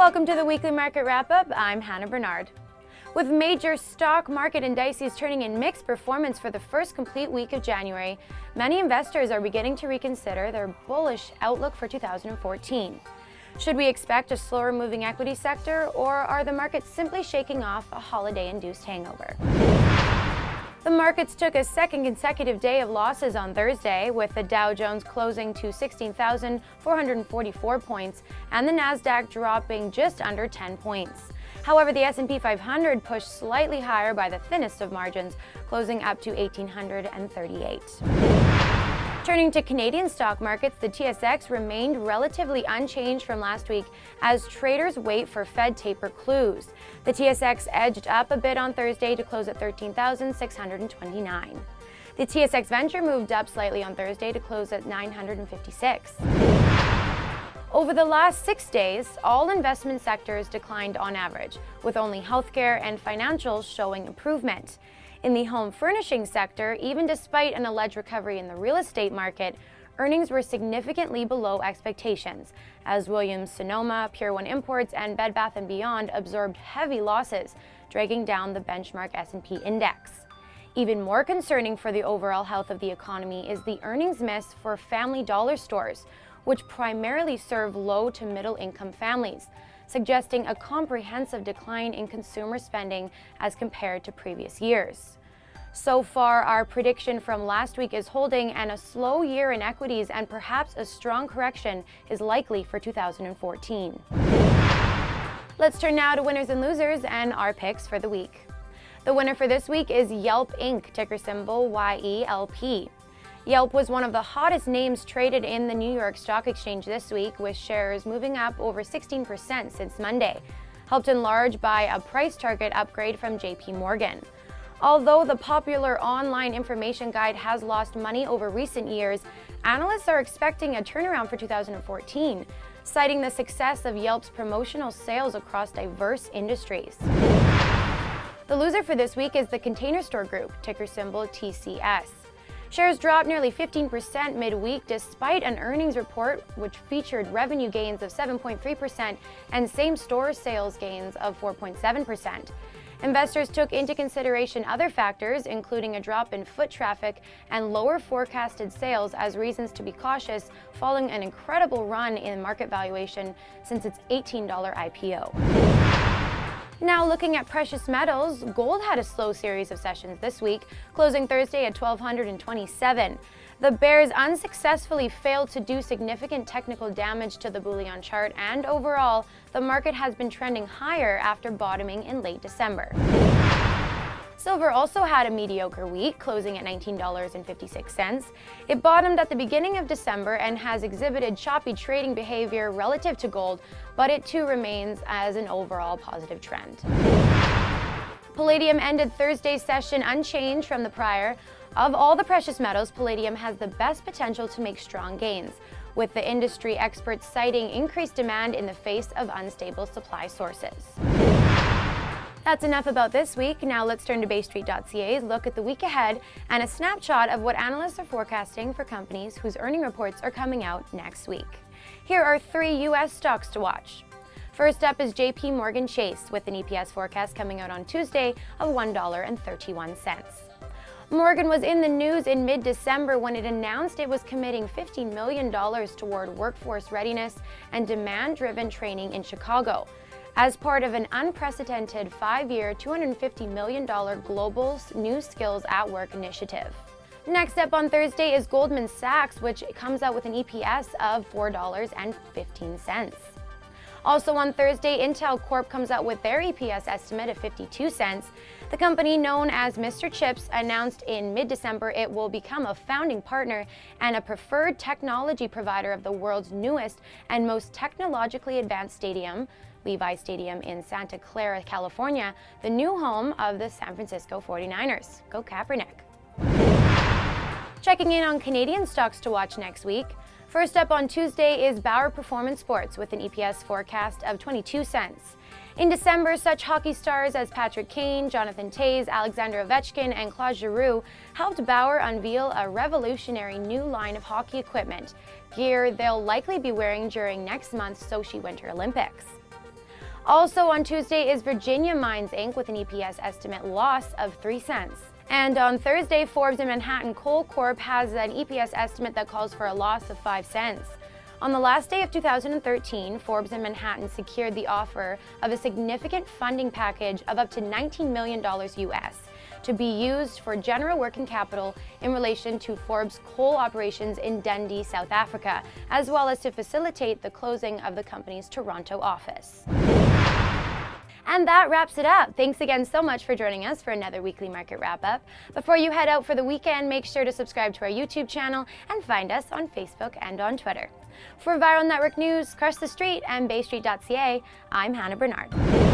Welcome to the weekly market wrap-up. I'm Hannah Bernard. With major stock market indices turning in mixed performance for the first complete week of January, many investors are beginning to reconsider their bullish outlook for 2014. Should we expect a slower moving equity sector, or are the markets simply shaking off a holiday-induced hangover? The markets took a second consecutive day of losses on Thursday, with the Dow Jones closing to 16,444 points and the Nasdaq dropping just under 10 points. However, the S&P 500 pushed slightly higher by the thinnest of margins, closing up to 1,838. Turning to Canadian stock markets, the TSX remained relatively unchanged from last week as traders wait for Fed taper clues. The TSX edged up a bit on Thursday to close at 13,629. The TSX Venture moved up slightly on Thursday to close at 956. Over the last 6 days, all investment sectors declined on average, with only healthcare and financials showing improvement. In the home furnishing sector, even despite an alleged recovery in the real estate market, earnings were significantly below expectations, as Williams-Sonoma, Pier 1 Imports, and Bed Bath & Beyond absorbed heavy losses, dragging down the benchmark S&P index. Even more concerning for the overall health of the economy is the earnings miss for Family Dollar stores, which primarily serve low to middle income families, suggesting a comprehensive decline in consumer spending as compared to previous years. So far, our prediction from last week is holding, and a slow year in equities and perhaps a strong correction is likely for 2014. Let's turn now to winners and losers and our picks for the week. The winner for this week is Yelp Inc., ticker symbol YELP. Yelp was one of the hottest names traded in the New York Stock Exchange this week, with shares moving up over 16% since Monday, helped in large by a price target upgrade from JP Morgan. Although the popular online information guide has lost money over recent years, analysts are expecting a turnaround for 2014, citing the success of Yelp's promotional sales across diverse industries. The loser for this week is the Container Store Group, ticker symbol TCS. Shares dropped nearly 15% midweek despite an earnings report which featured revenue gains of 7.3% and same-store sales gains of 4.7%. Investors took into consideration other factors, including a drop in foot traffic and lower forecasted sales, as reasons to be cautious following an incredible run in market valuation since its $18 IPO. Now looking at precious metals, gold had a slow series of sessions this week, closing Thursday at 1,227. The bears unsuccessfully failed to do significant technical damage to the bullion chart, and overall, the market has been trending higher after bottoming in late December. Silver also had a mediocre week, closing at $19.56. It bottomed at the beginning of December and has exhibited choppy trading behavior relative to gold, but it too remains as an overall positive trend. Palladium ended Thursday's session unchanged from the prior. Of all the precious metals, palladium has the best potential to make strong gains, with the industry experts citing increased demand in the face of unstable supply sources. That's enough about this week. Now let's turn to BayStreet.ca's look at the week ahead and a snapshot of what analysts are forecasting for companies whose earning reports are coming out next week. Here are 3 U.S. stocks to watch. First up is JP Morgan Chase, with an EPS forecast coming out on Tuesday of $1.31. Morgan was in the news in mid-December when it announced it was committing $15 million toward workforce readiness and demand-driven training in Chicago, as part of an unprecedented 5-year, $250 million global New Skills at Work initiative. Next up on Thursday is Goldman Sachs, which comes out with an EPS of $4.15. Also on Thursday, Intel Corp comes out with their EPS estimate of 52 cents. The company, known as Mr. Chips, announced in mid-December it will become a founding partner and a preferred technology provider of the world's newest and most technologically advanced stadium, Levi Stadium in Santa Clara, California, the new home of the San Francisco 49ers. Go Kaepernick. Checking in on Canadian stocks to watch next week. First up on Tuesday is Bauer Performance Sports, with an EPS forecast of 22 cents. In December, such hockey stars as Patrick Kane, Jonathan Toews, Alexander Ovechkin, and Claude Giroux helped Bauer unveil a revolutionary new line of hockey equipment, gear they'll likely be wearing during next month's Sochi Winter Olympics. Also on Tuesday is Virginia Mines Inc. with an EPS estimate loss of 3 cents. And on Thursday, Forbes and Manhattan Coal Corp has an EPS estimate that calls for a loss of 5 cents. On the last day of 2013, Forbes and Manhattan secured the offer of a significant funding package of up to $19 million US to be used for general working capital in relation to Forbes' coal operations in Dundee, South Africa, as well as to facilitate the closing of the company's Toronto office. And that wraps it up. Thanks again so much for joining us for another weekly market wrap-up. Before you head out for the weekend, make sure to subscribe to our YouTube channel and find us on Facebook and on Twitter. For Viral Network News, Cross the Street, and BayStreet.ca, I'm Hannah Bernard.